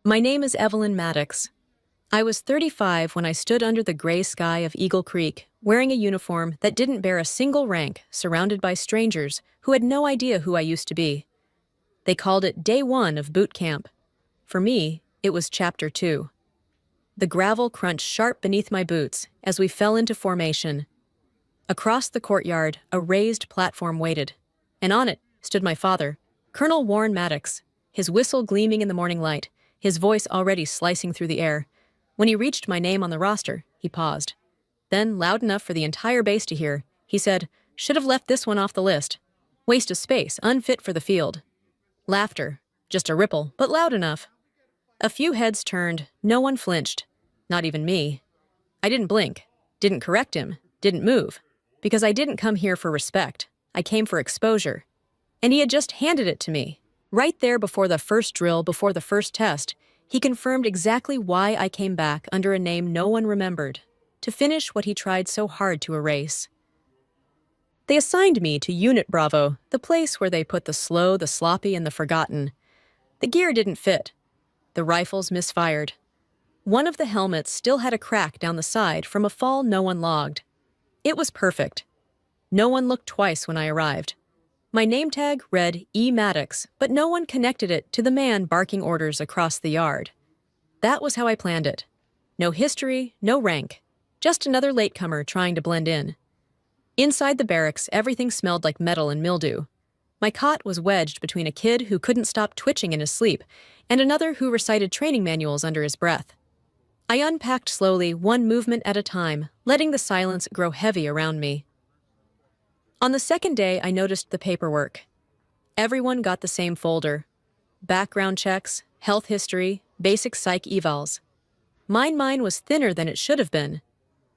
My name is Evelyn Maddox. I was 35 when I stood under the gray sky of Eagle Creek, wearing a uniform that didn't bear a single rank, surrounded by strangers who had no idea who I used to be. They called it Day 1 of Bootcamp. For me, it was Chapter 2. The gravel crunched sharp beneath my boots as we fell into formation. Across the courtyard, a raised platform waited, and on it stood my father, Colonel Warren Maddox, his whistle gleaming in the morning light, his voice already slicing through the air. When he reached my name on the roster, he paused. Then, loud enough for the entire base to hear, he said, "Should have left this one off the list. Waste of space, unfit for the field." Laughter, just a ripple, but loud enough. A few heads turned, no one flinched. Not even me. I didn't blink, didn't correct him, didn't move, because I didn't come here for respect. I came for exposure. And he had just handed it to me. Right there before the first drill, before the first test, he confirmed exactly why I came back under a name no one remembered, to finish what he tried so hard to erase. They assigned me to Unit Bravo, the place where they put the slow, the sloppy, and the forgotten. The gear didn't fit. The rifles misfired. One of the helmets still had a crack down the side from a fall no one logged. It was perfect. No one looked twice when I arrived. My name tag read E. Maddox, but no one connected it to the man barking orders across the yard. That was how I planned it. No history, no rank. Just another latecomer trying to blend in. Inside the barracks, everything smelled like metal and mildew. My cot was wedged between a kid who couldn't stop twitching in his sleep and another who recited training manuals under his breath. I unpacked slowly, one movement at a time, letting the silence grow heavy around me. On the second day, I noticed the paperwork. Everyone got the same folder. Background checks, health history, basic psych evals. Mine was thinner than it should have been.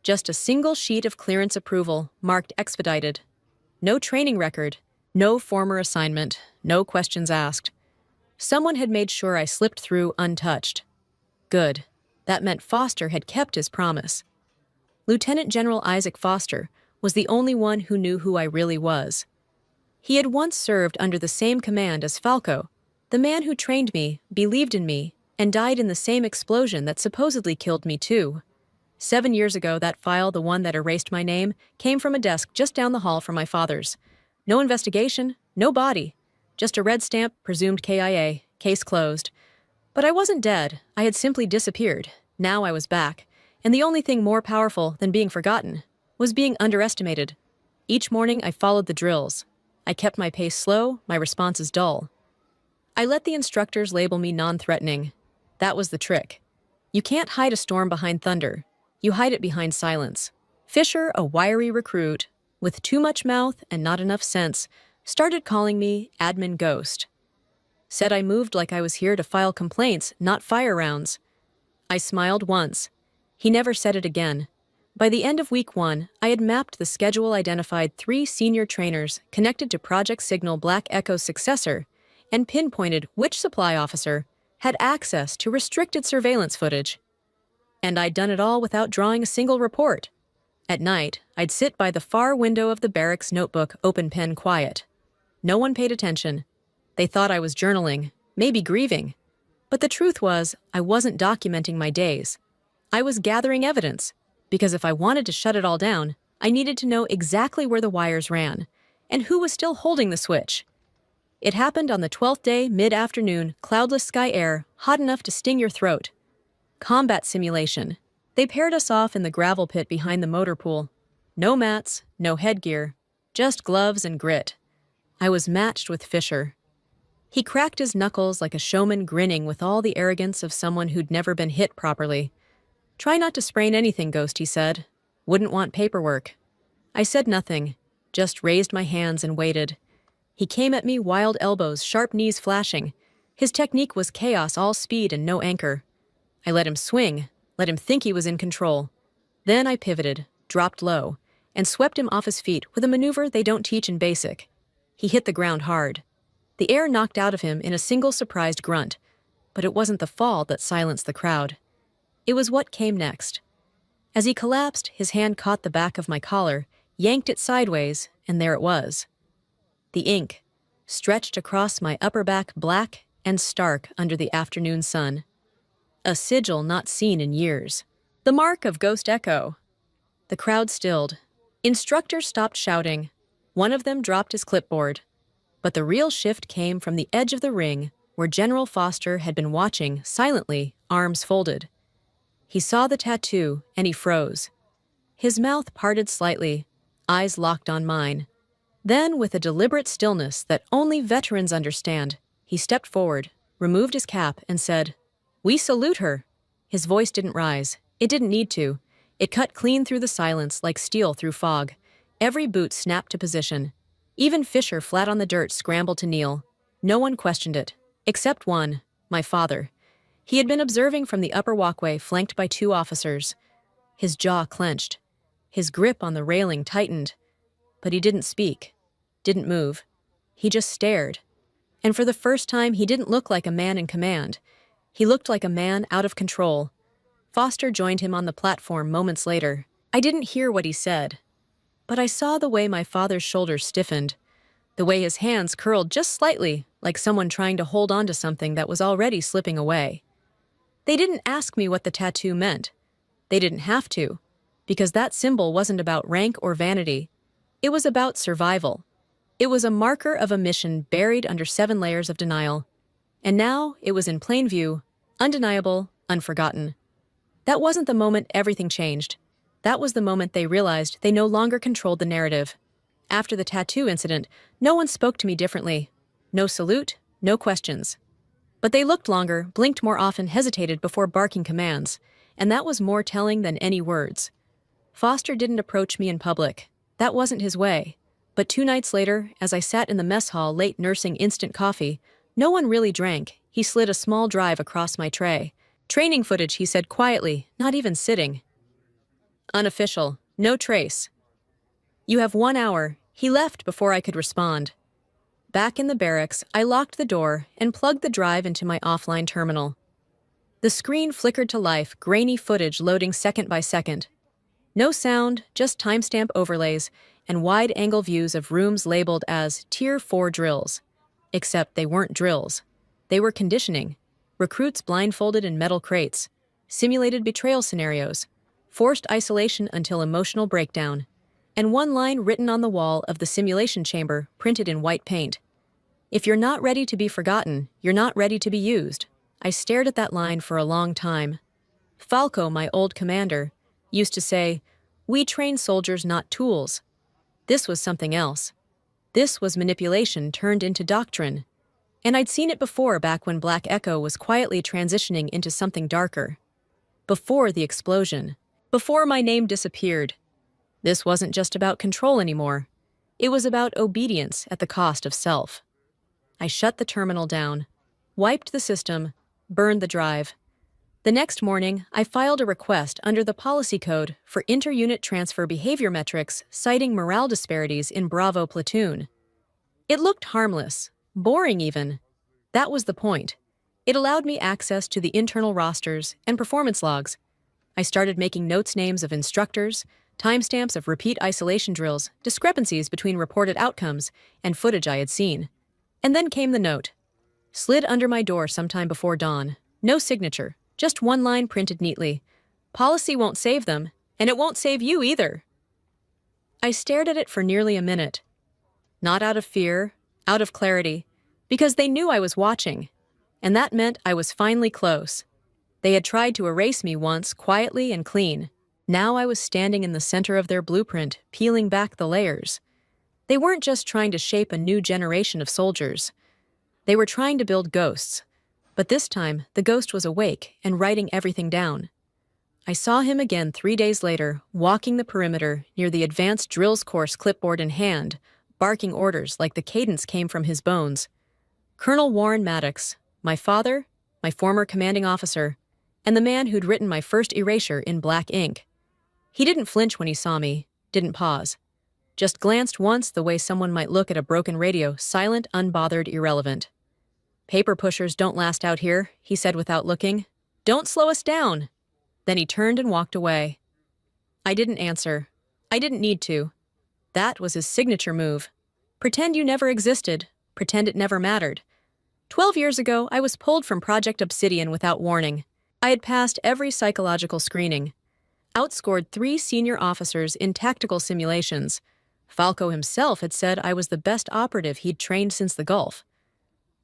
Just a single sheet of clearance approval, marked expedited. No training record, no former assignment, no questions asked. Someone had made sure I slipped through untouched. Good. That meant Foster had kept his promise. Lieutenant General Isaac Foster was the only one who knew who I really was. He had once served under the same command as Falco, the man who trained me, believed in me, and died in the same explosion that supposedly killed me too. 7 years ago, that file, the one that erased my name, came from a desk just down the hall from my father's. No investigation, no body, just a red stamp, presumed KIA, case closed. But I wasn't dead, I had simply disappeared. Now I was back, and the only thing more powerful than being forgotten was being underestimated. Each morning I followed the drills. I kept my pace slow, my responses dull. I let the instructors label me non-threatening. That was the trick. You can't hide a storm behind thunder. You hide it behind silence. Fisher, a wiry recruit, with too much mouth and not enough sense, started calling me Admin Ghost. Said I moved like I was here to file complaints, not fire rounds. I smiled once. He never said it again. By the end of week 1, I had mapped the schedule, identified 3 senior trainers connected to Project Signal Black Echo's successor, and pinpointed which supply officer had access to restricted surveillance footage. And I'd done it all without drawing a single report. At night, I'd sit by the far window of the barracks notebook, open pen quiet. No one paid attention. They thought I was journaling, maybe grieving. But the truth was, I wasn't documenting my days. I was gathering evidence, because if I wanted to shut it all down, I needed to know exactly where the wires ran, and who was still holding the switch. It happened on the 12th day, mid-afternoon, cloudless sky air, hot enough to sting your throat. Combat simulation. They paired us off in the gravel pit behind the motor pool. No mats, no headgear, just gloves and grit. I was matched with Fisher. He cracked his knuckles like a showman, grinning with all the arrogance of someone who'd never been hit properly. "Try not to sprain anything, Ghost," he said. "Wouldn't want paperwork." I said nothing, just raised my hands and waited. He came at me, wild elbows, sharp knees flashing. His technique was chaos, all speed and no anchor. I let him swing, let him think he was in control. Then I pivoted, dropped low, and swept him off his feet with a maneuver they don't teach in basic. He hit the ground hard. The air knocked out of him in a single surprised grunt, but it wasn't the fall that silenced the crowd. It was what came next. As he collapsed, his hand caught the back of my collar, yanked it sideways, and there it was. The ink, stretched across my upper back, black and stark under the afternoon sun. A sigil not seen in years. The mark of Ghost Echo. The crowd stilled. Instructors stopped shouting. One of them dropped his clipboard. But the real shift came from the edge of the ring, where General Foster had been watching, silently, arms folded. He saw the tattoo, and he froze. His mouth parted slightly, eyes locked on mine. Then, with a deliberate stillness that only veterans understand, he stepped forward, removed his cap, and said, "We salute her." His voice didn't rise. It didn't need to. It cut clean through the silence like steel through fog. Every boot snapped to position. Even Fisher, flat on the dirt, scrambled to kneel. No one questioned it, except one, my father. He had been observing from the upper walkway, flanked by two officers. His jaw clenched. His grip on the railing tightened. But he didn't speak, didn't move. He just stared. And for the first time, he didn't look like a man in command. He looked like a man out of control. Foster joined him on the platform moments later. I didn't hear what he said, but I saw the way my father's shoulders stiffened, the way his hands curled just slightly, like someone trying to hold on to something that was already slipping away. They didn't ask me what the tattoo meant. They didn't have to, because that symbol wasn't about rank or vanity. It was about survival. It was a marker of a mission buried under 7 layers of denial. And now it was in plain view, undeniable, unforgotten. That wasn't the moment everything changed. That was the moment they realized they no longer controlled the narrative. After the tattoo incident, no one spoke to me differently. No salute, no questions. But they looked longer, blinked more often, hesitated before barking commands, and that was more telling than any words. Foster didn't approach me in public. That wasn't his way. But 2 nights later, as I sat in the mess hall late nursing instant coffee, no one really drank. He slid a small drive across my tray. "Training footage," he said quietly, not even sitting. "Unofficial. No trace." "You have 1 hour." He left before I could respond. Back in the barracks, I locked the door and plugged the drive into my offline terminal. The screen flickered to life, grainy footage loading second by second. No sound, just timestamp overlays and wide-angle views of rooms labeled as Tier 4 drills. Except they weren't drills. They were conditioning. Recruits blindfolded in metal crates. Simulated betrayal scenarios. Forced isolation until emotional breakdown. And one line written on the wall of the simulation chamber, printed in white paint. "If you're not ready to be forgotten, you're not ready to be used." I stared at that line for a long time. Falco, my old commander, used to say, "We train soldiers, not tools." This was something else. This was manipulation turned into doctrine. And I'd seen it before, back when Black Echo was quietly transitioning into something darker. Before the explosion. Before my name disappeared. This wasn't just about control anymore. It was about obedience at the cost of self. I shut the terminal down, wiped the system, burned the drive. The next morning, I filed a request under the policy code for inter-unit transfer behavior metrics, citing morale disparities in Bravo platoon. It looked harmless, boring even. That was the point. It allowed me access to the internal rosters and performance logs. I started making notes, names of instructors, timestamps of repeat isolation drills, discrepancies between reported outcomes, and footage I had seen. And then came the note. Slid under my door sometime before dawn. No signature, just one line printed neatly. "Policy won't save them, and it won't save you either." I stared at it for nearly a minute. Not out of fear, out of clarity, because they knew I was watching. And that meant I was finally close. They had tried to erase me once, quietly and clean. Now I was standing in the center of their blueprint, peeling back the layers. They weren't just trying to shape a new generation of soldiers. They were trying to build ghosts. But this time, the ghost was awake and writing everything down. I saw him again 3 days later, walking the perimeter near the advanced drills course, clipboard in hand, barking orders like the cadence came from his bones. Colonel Warren Maddox, my father, my former commanding officer, and the man who'd written my first erasure in black ink. He didn't flinch when he saw me, didn't pause. Just glanced once the way someone might look at a broken radio, silent, unbothered, irrelevant. "Paper pushers don't last out here," he said without looking. "Don't slow us down." Then he turned and walked away. I didn't answer. I didn't need to. That was his signature move. Pretend you never existed. Pretend it never mattered. 12 years ago, I was pulled from Project Obsidian without warning. I had passed every psychological screening, outscored 3 senior officers in tactical simulations. Falco himself had said I was the best operative he'd trained since the Gulf.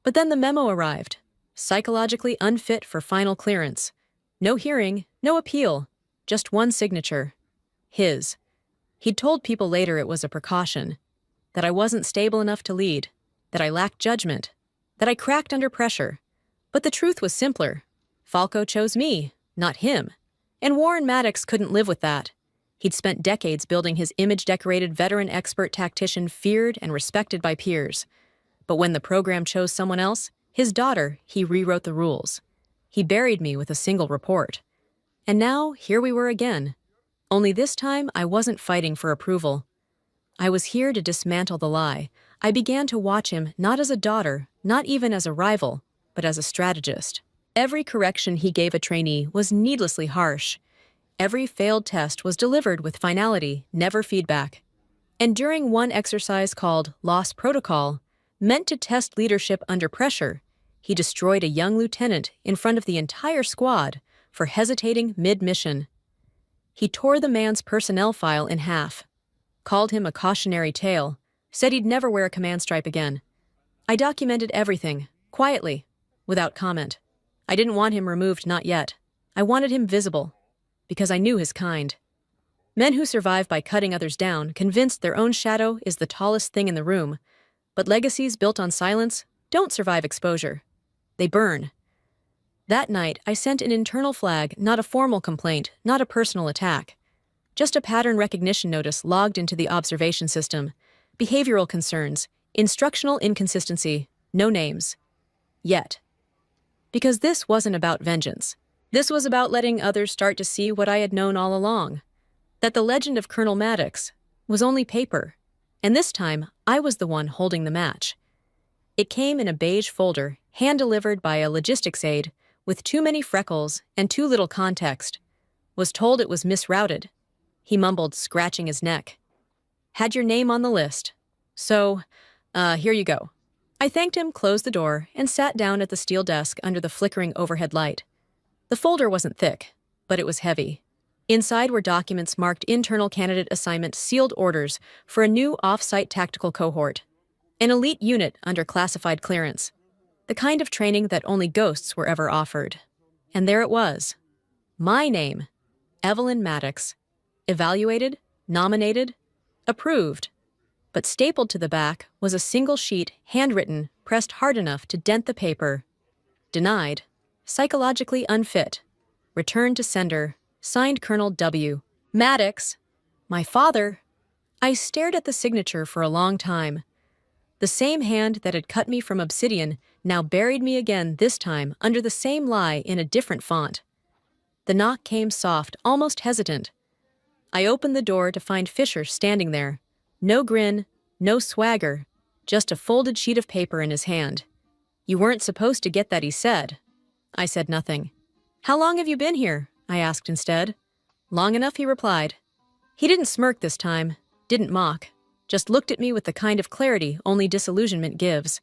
But then the memo arrived. Psychologically unfit for final clearance. No hearing, no appeal, just one signature. His. He'd told people later it was a precaution. That I wasn't stable enough to lead. That I lacked judgment. That I cracked under pressure. But the truth was simpler. Falco chose me, not him. And Warren Maddox couldn't live with that. He'd spent decades building his image-decorated veteran expert tactician feared and respected by peers. But when the program chose someone else, his daughter, he rewrote the rules. He buried me with a single report. And now, here we were again. Only this time, I wasn't fighting for approval. I was here to dismantle the lie. I began to watch him not as a daughter, not even as a rival, but as a strategist. Every correction he gave a trainee was needlessly harsh. Every failed test was delivered with finality, never feedback. And during one exercise called Loss Protocol, meant to test leadership under pressure, he destroyed a young lieutenant in front of the entire squad for hesitating mid-mission. He tore the man's personnel file in half, called him a cautionary tale, said he'd never wear a command stripe again. I documented everything, quietly, without comment. I didn't want him removed, not yet. I wanted him visible, because I knew his kind. Men who survive by cutting others down, convinced their own shadow is the tallest thing in the room, but legacies built on silence don't survive exposure. They burn. That night, I sent an internal flag, not a formal complaint, not a personal attack. Just a pattern recognition notice logged into the observation system. Behavioral concerns, instructional inconsistency, no names. Yet. Because this wasn't about vengeance. This was about letting others start to see what I had known all along. That the legend of Colonel Maddox was only paper. And this time, I was the one holding the match. It came in a beige folder, hand-delivered by a logistics aide, with too many freckles and too little context. Was told it was misrouted. He mumbled, scratching his neck. Had your name on the list. So, here you go. I thanked him, closed the door, and sat down at the steel desk under the flickering overhead light. The folder wasn't thick, but it was heavy. Inside were documents marked internal candidate assignment sealed orders for a new off-site tactical cohort. An elite unit under classified clearance. The kind of training that only ghosts were ever offered. And there it was. My name, Evelyn Maddox. Evaluated, nominated, approved. But stapled to the back was a single sheet, handwritten, pressed hard enough to dent the paper. Denied. Psychologically unfit. Returned to sender. Signed Colonel W. Maddox. My father. I stared at the signature for a long time. The same hand that had cut me from obsidian now buried me again, this time under the same lie in a different font. The knock came soft, almost hesitant. I opened the door to find Fisher standing there. No grin, no swagger, just a folded sheet of paper in his hand. You weren't supposed to get that, he said. I said nothing. How long have you been here? I asked instead. Long enough, he replied. He didn't smirk this time, didn't mock, just looked at me with the kind of clarity only disillusionment gives.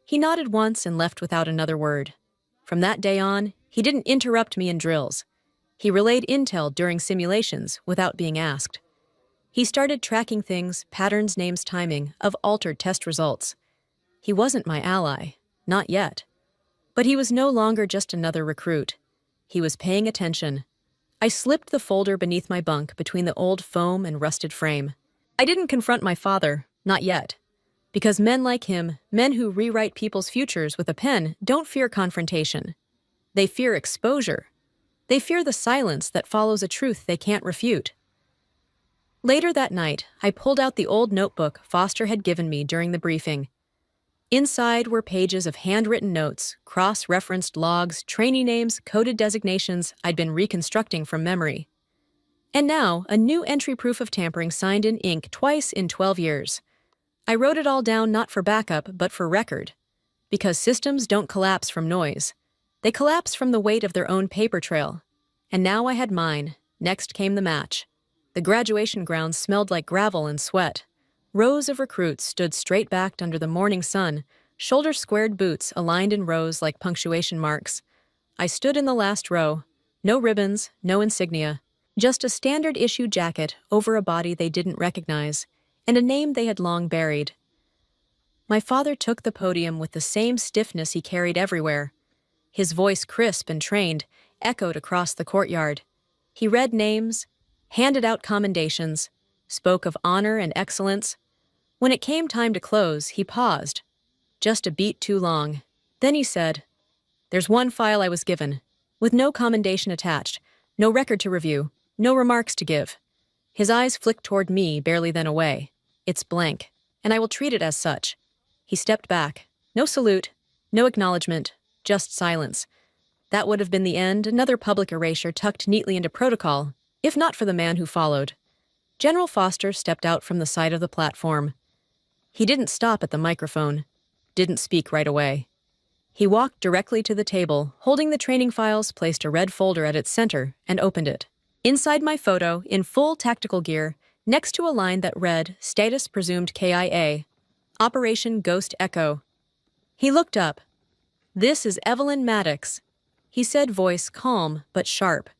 He nodded once and left without another word. From that day on, he didn't interrupt me in drills. He relayed intel during simulations without being asked. He started tracking things, patterns, names, timing, of altered test results. He wasn't my ally, not yet. But he was no longer just another recruit. He was paying attention. I slipped the folder beneath my bunk between the old foam and rusted frame. I didn't confront my father, not yet. Because men like him, men who rewrite people's futures with a pen, don't fear confrontation. They fear exposure. They fear the silence that follows a truth they can't refute. Later that night, I pulled out the old notebook Foster had given me during the briefing. Inside were pages of handwritten notes, cross-referenced logs, trainee names, coded designations I'd been reconstructing from memory. And now, a new entry proof of tampering signed in ink twice in 12 years. I wrote it all down not for backup, but for record. Because systems don't collapse from noise. They collapse from the weight of their own paper trail. And now I had mine. Next came the match. The graduation grounds smelled like gravel and sweat. Rows of recruits stood straight-backed under the morning sun, shoulder-squared boots aligned in rows like punctuation marks. I stood in the last row. No ribbons, no insignia. Just a standard issue jacket over a body they didn't recognize, and a name they had long buried. My father took the podium with the same stiffness he carried everywhere. His voice, crisp and trained, echoed across the courtyard. He read names, handed out commendations, spoke of honor and excellence. When it came time to close, he paused, just a beat too long. Then he said, "There's one file I was given, with no commendation attached, no record to review, no remarks to give." His eyes flicked toward me, barely then away. "It's blank, and I will treat it as such." He stepped back. No salute, no acknowledgement, just silence. That would have been the end, another public erasure tucked neatly into protocol, if not for the man who followed. General Foster stepped out from the side of the platform. He didn't stop at the microphone, didn't speak right away. He walked directly to the table, holding the training files, placed a red folder at its center, and opened it. Inside my photo, in full tactical gear, next to a line that read, "Status presumed KIA, Operation Ghost Echo." He looked up. "This is Evelyn Maddox," he said, voice calm but sharp.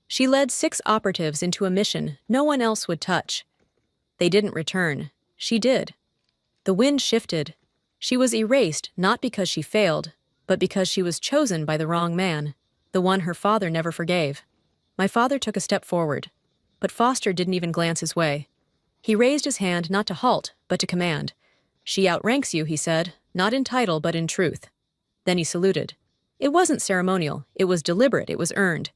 "She led 6 operatives into a mission no one else would touch. They didn't return. She did. The wind shifted. She was erased not because she failed, but because she was chosen by the wrong man, the one her father never forgave." My father took a step forward, but Foster didn't even glance his way. He raised his hand not to halt, but to command. "She outranks you," he said, "not in title but in truth." Then he saluted. It wasn't ceremonial, it was deliberate, it was earned.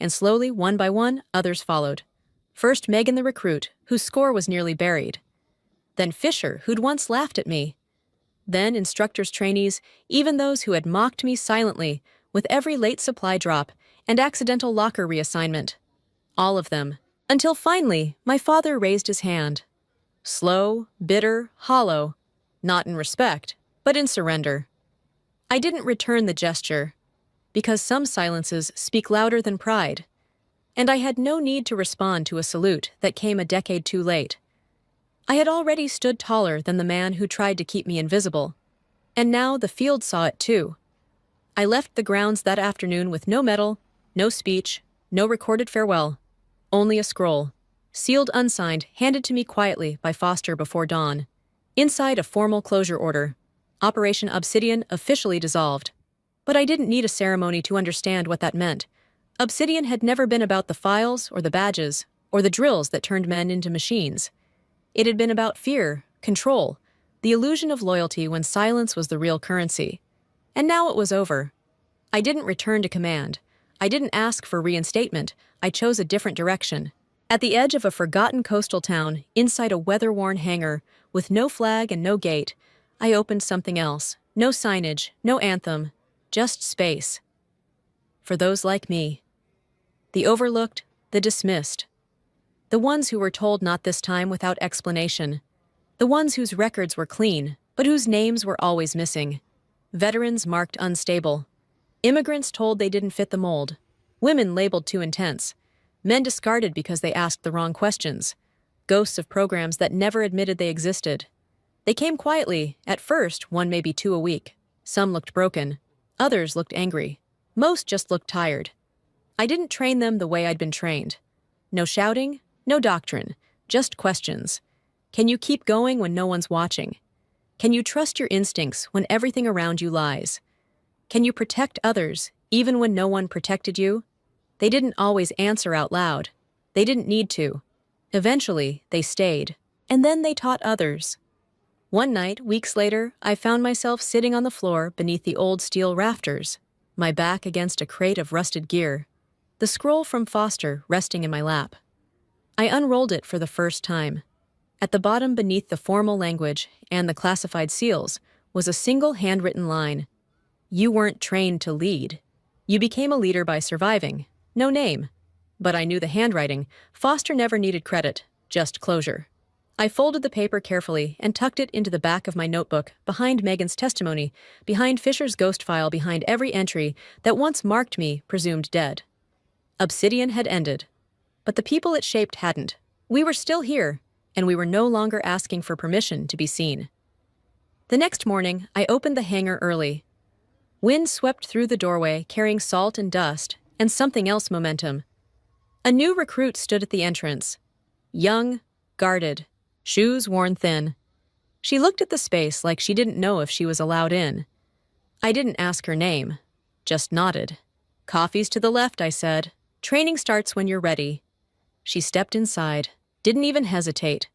And slowly, one by one, others followed. First Megan the recruit, whose score was nearly buried. Then Fisher, who'd once laughed at me. Then instructors' trainees, even those who had mocked me silently, with every late supply drop and accidental locker reassignment. All of them. Until finally, my father raised his hand. Slow, bitter, hollow. Not in respect, but in surrender. I didn't return the gesture, because some silences speak louder than pride. And I had no need to respond to a salute that came a decade too late. I had already stood taller than the man who tried to keep me invisible. And now the field saw it too. I left the grounds that afternoon with no medal, no speech, no recorded farewell. Only a scroll, sealed unsigned, handed to me quietly by Foster before dawn. Inside a formal closure order. Operation Obsidian officially dissolved. But I didn't need a ceremony to understand what that meant. Obsidian had never been about the files or the badges or the drills that turned men into machines. It had been about fear, control, the illusion of loyalty when silence was the real currency. And now it was over. I didn't return to command. I didn't ask for reinstatement. I chose a different direction. At the edge of a forgotten coastal town, inside a weather-worn hangar, with no flag and no gate, I opened something else. No signage, no anthem, just space. For those like me. The overlooked, the dismissed. The ones who were told not this time without explanation. The ones whose records were clean, but whose names were always missing. Veterans marked unstable. Immigrants told they didn't fit the mold. Women labeled too intense. Men discarded because they asked the wrong questions. Ghosts of programs that never admitted they existed. They came quietly. At first, one maybe 2 a week. Some looked broken. Others looked angry. Most just looked tired. I didn't train them the way I'd been trained. No shouting, no doctrine, just questions. Can you keep going when no one's watching? Can you trust your instincts when everything around you lies? Can you protect others even when no one protected you? They didn't always answer out loud. They didn't need to. Eventually, they stayed. And then they taught others. One night, weeks later, I found myself sitting on the floor beneath the old steel rafters, my back against a crate of rusted gear, the scroll from Foster resting in my lap. I unrolled it for the first time. At the bottom, beneath the formal language and the classified seals, was a single handwritten line. You weren't trained to lead. You became a leader by surviving. No name. But I knew the handwriting. Foster never needed credit, just closure. I folded the paper carefully and tucked it into the back of my notebook, behind Megan's testimony, behind Fisher's ghost file, behind every entry that once marked me presumed dead. Obsidian had ended. But the people it shaped hadn't. We were still here, and we were no longer asking for permission to be seen. The next morning, I opened the hangar early. Wind swept through the doorway, carrying salt and dust, and something else momentum. A new recruit stood at the entrance. Young, guarded, shoes worn thin. She looked at the space like she didn't know if she was allowed in. I didn't ask her name, just nodded. "Coffee's to the left," I said. "Training starts when you're ready." She stepped inside, didn't even hesitate.